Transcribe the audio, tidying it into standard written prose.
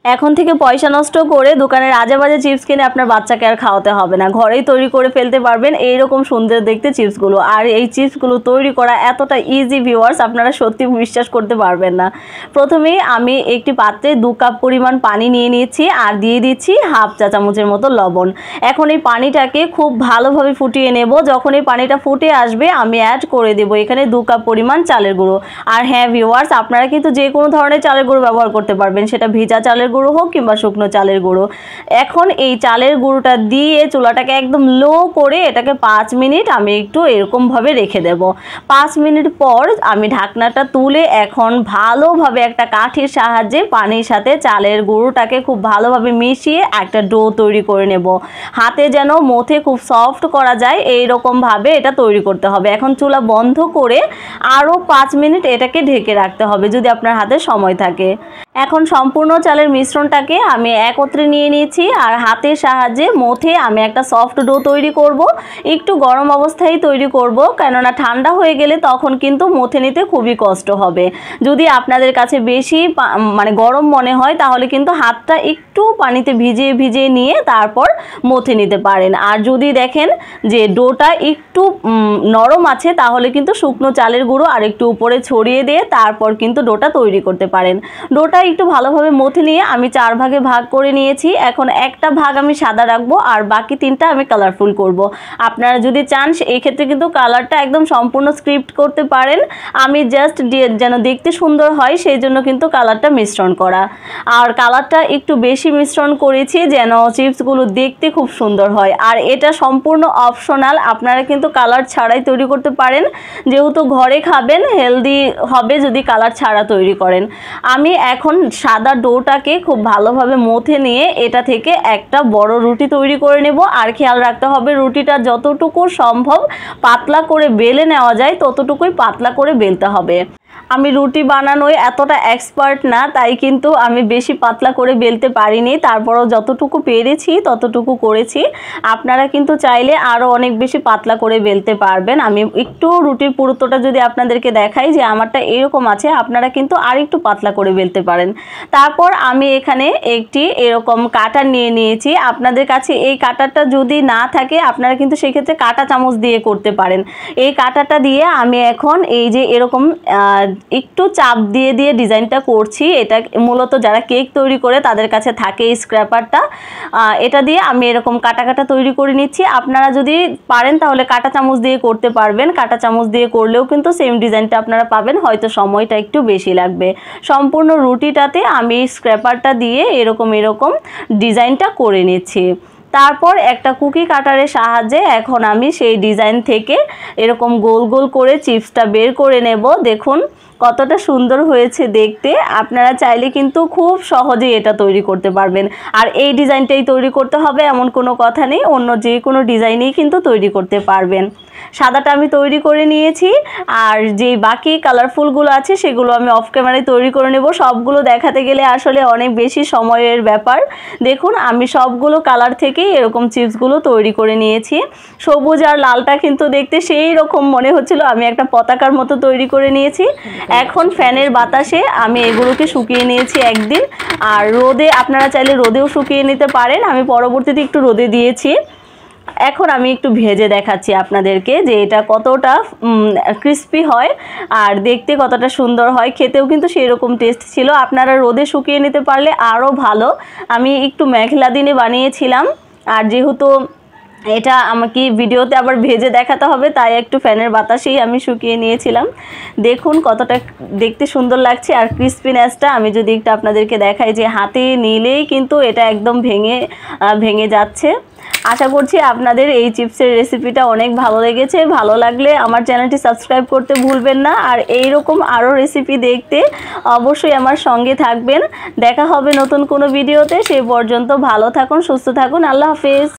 এখন থেকে পয়সা নষ্ট করে দোকানের আজেবাজে চিপস কিনে আপনার বাচ্চাকে আর খাওয়াতে হবে না, ঘরেই তৈরি করে ফেলতে পারবেন এইরকম সুন্দর দেখতে চিপসগুলো। আর এই চিপসগুলো তৈরি করা এতটা ইজি ভিউয়ার্স, আপনারা সত্যি বিশ্বাস করতে পারবেন না। প্রথমেই আমি একটি পাত্রে 2 কাপ পরিমাণ পানি নিয়ে নিয়েছি আর দিয়ে দিচ্ছি হাফ চা চামচের মতো লবণ। এখন এই পানিটাকে খুব ভালোভাবে ফুটিয়ে নেব। যখন এই পানিটা ফুটে আসবে আমি অ্যাড করে দেব এখানে 2 কাপ পরিমাণ চালের গুঁড়ো। আর হ্যাঁ ভিউয়ার্স, আপনারা কিন্তু যে কোনো ধরনের চালের গুঁড়ো ব্যবহার করতে পারবেন, সেটা ভেজা চালের গুঁড়ো হোক কিংবা শুকনো চালের গুঁড়ো। এখন এই চালের গুঁড়োটা দিয়ে চুলাটাকে একদম লো করে এটাকে 5 মিনিট আমি একটু এরকমভাবে রেখে দেব। 5 মিনিট পর আমি ঢাকনাটা তুলে এখন ভালোভাবে একটা কাঠির সাহায্যে পানির সাথে চালের গুঁড়োটাকে খুব ভালোভাবে মিশিয়ে একটা ডো তৈরি করে নেব। হাতে যেন মথে খুব সফট করা যায় এইরকমভাবে এটা তৈরি করতে হবে। এখন চুলা বন্ধ করে আরও 5 মিনিট এটাকে ঢেকে রাখতে হবে যদি আপনার হাতে সময় থাকে। এখন সম্পূর্ণ চালের মিশ্রণটাকে আমি একত্রে নিয়ে নিয়েছি আর হাতের সাহায্যে মথে আমি একটা সফট ডো তৈরি করব। একটু গরম অবস্থায় তৈরি করব, কেননা ঠান্ডা হয়ে গেলে তখন কিন্তু মথে নিতে খুবই কষ্ট হবে। যদি আপনাদের কাছে বেশি গরম মনে হয় তাহলে কিন্তু হাতটা একটু পানিতে ভিজিয়ে ভিজিয়ে নিয়ে তারপর মথে নিতে পারেন। আর যদি দেখেন যে ডোটা একটু নরম আছে তাহলে কিন্তু শুকনো চালের গুঁড়ো আর একটু উপরে ছড়িয়ে দিয়ে তারপর কিন্তু ডোটা তৈরি করতে পারেন। ডোটা একটু ভালোভাবে মথে নিয়ে আমি 4 ভাগে ভাগ করে নিয়েছি। এখন একটা ভাগ আমি সাদা রাখবো আর বাকি 3টা আমি কালারফুল করব। আপনারা যদি চান এই ক্ষেত্রে কিন্তু কালারটা একদম সম্পূর্ণ স্ক্রিপ্ট করতে পারেন। আমি জাস্ট যেন দেখতে সুন্দর হয় সেই জন্য কিন্তু কালারটা মিশ্রণ করা। আর কালারটা একটু বেশি মিশ্রণ করেছি যেন চিপসগুলো দেখতে খুব সুন্দর হয়। আর এটা সম্পূর্ণ অপশনাল, আপনারা কিন্তু কালার ছাড়াই তৈরি করতে পারেন। যেহেতু ঘরে খাবেন, হেলদি হবে যদি কালার ছাড়া তৈরি করেন। আমি এখন সাদা ডোটাকে খুব ভালোভাবে মথে নিয়ে এটা থেকে একটা বড় রুটি তৈরি করে নেব। আর খেয়াল রাখতে হবে রুটিটা যতটুকু সম্ভব পাতলা করে বেলে নেওয়া যায় ততটুকুই পাতলা করে বেলতে হবে। আমি রুটি বানানোয় এতটা এক্সপার্ট না, তাই কিন্তু আমি বেশি পাতলা করে বেলতে পারিনি, তারপরও যতটুকু পেরেছি ততটুকু করেছি। আপনারা কিন্তু চাইলে আরও অনেক বেশি পাতলা করে বেলতে পারবেন। আমি একটু রুটির পুরুত্বটা যদি আপনাদেরকে দেখাই যে আমারটা এরকম আছে, আপনারা কিন্তু আর একটু পাতলা করে বেলতে পারেন। তারপর আমি এখানে একটি এরকম কাটার নিয়ে নিয়েছি। আপনাদের কাছে এই কাটারটা যদি না থাকে আপনারা কিন্তু সেক্ষেত্রে কাটা চামচ দিয়ে করতে পারেন। এই কাটাটা দিয়ে আমি এখন এই যে এরকম একটু চাপ দিয়ে দিয়ে ডিজাইনটা করছি। এটা মূলত যারা কেক তৈরি করে তাদের কাছে থাকে এই স্ক্র্যাপারটা। এটা দিয়ে আমি এরকম কাটা কাটা তৈরি করে নিচ্ছি। আপনারা যদি পারেন তাহলে কাটা চামচ দিয়ে করতে পারবেন। কাটা চামচ দিয়ে করলেও কিন্তু সেম ডিজাইনটা আপনারা পাবেন, হয়তো সময়টা একটু বেশি লাগবে। সম্পূর্ণ রুটিটাতে আমি স্ক্র্যাপারটা দিয়ে এরকম ডিজাইনটা করে নিচ্ছি। তারপর একটা কুকি কাটারের সাহায্যে এখন আমি সেই ডিজাইন থেকে এরকম গোল গোল করে চিপসটা বের করে নেব। দেখুন কতটা সুন্দর হয়েছে দেখতে। আপনারা চাইলে কিন্তু খুব সহজেই এটা তৈরি করতে পারবেন। আর এই ডিজাইনটাই তৈরি করতে হবে এমন কোনো কথা নেই, অন্য যে কোনো ডিজাইনেই কিন্তু তৈরি করতে পারবেন। সাদাটা আমি তৈরি করে নিয়েছি আর যে বাকি কালারফুলগুলো আছে সেগুলো আমি অফ ক্যামেরায় তৈরি করে নেব। সবগুলো দেখাতে গেলে আসলে অনেক বেশি সময়ের ব্যাপার। দেখুন আমি সবগুলো কালার থেকেই এরকম চিপসগুলো তৈরি করে নিয়েছি। সবুজ আর লালটা কিন্তু দেখতে সেই রকম মনে হচ্ছিল, আমি একটা পতাকার মতো তৈরি করে নিয়েছি। এখন ফ্যানের বাতাসে আমি এগুলোকে শুকিয়ে নিয়েছি একদিন। আর রোদে আপনারা চাইলে রোদেও শুকিয়ে নিতে পারেন, আমি পরবর্তীতে একটু রোদে দিয়েছি। এখন আমি একটু ভেজে দেখাচ্ছি আপনাদেরকে যে এটা কতটা ক্রিস্পি হয় আর দেখতে কতটা সুন্দর হয়, খেতেও কিন্তু সেই রকম টেস্ট ছিল। আপনারা রোদে শুকিয়ে নিতে পারলে আরও ভালো। আমি একটু মেঘলা দিনে বানিয়েছিলাম আর যেহেতু এটা আমাকে ভিডিওতে আবার ভেজে দেখাতে হবে তাই একটু ফ্যানের বাতাসেই আমি শুকিয়ে নিয়েছিলাম। দেখুন কতটা দেখতে সুন্দর লাগছে আর ক্রিস্পিনেসটা আমি যদি একটু আপনাদেরকে দেখাই যে হাতে নিলেই কিন্তু এটা একদম ভেঙে যাচ্ছে। আশা করছি আপনাদের এই চিপসের রেসিপিটা অনেক ভালো লেগেছে। ভালো লাগলে আমার চ্যানেলটি সাবস্ক্রাইব করতে ভুলবেন না। আর এই রকম আরও রেসিপি দেখতে অবশ্যই আমার সঙ্গে থাকবেন। দেখা হবে নতুন কোনো ভিডিওতে। সেই পর্যন্ত ভালো থাকুন, সুস্থ থাকুন। আল্লাহ হাফেজ।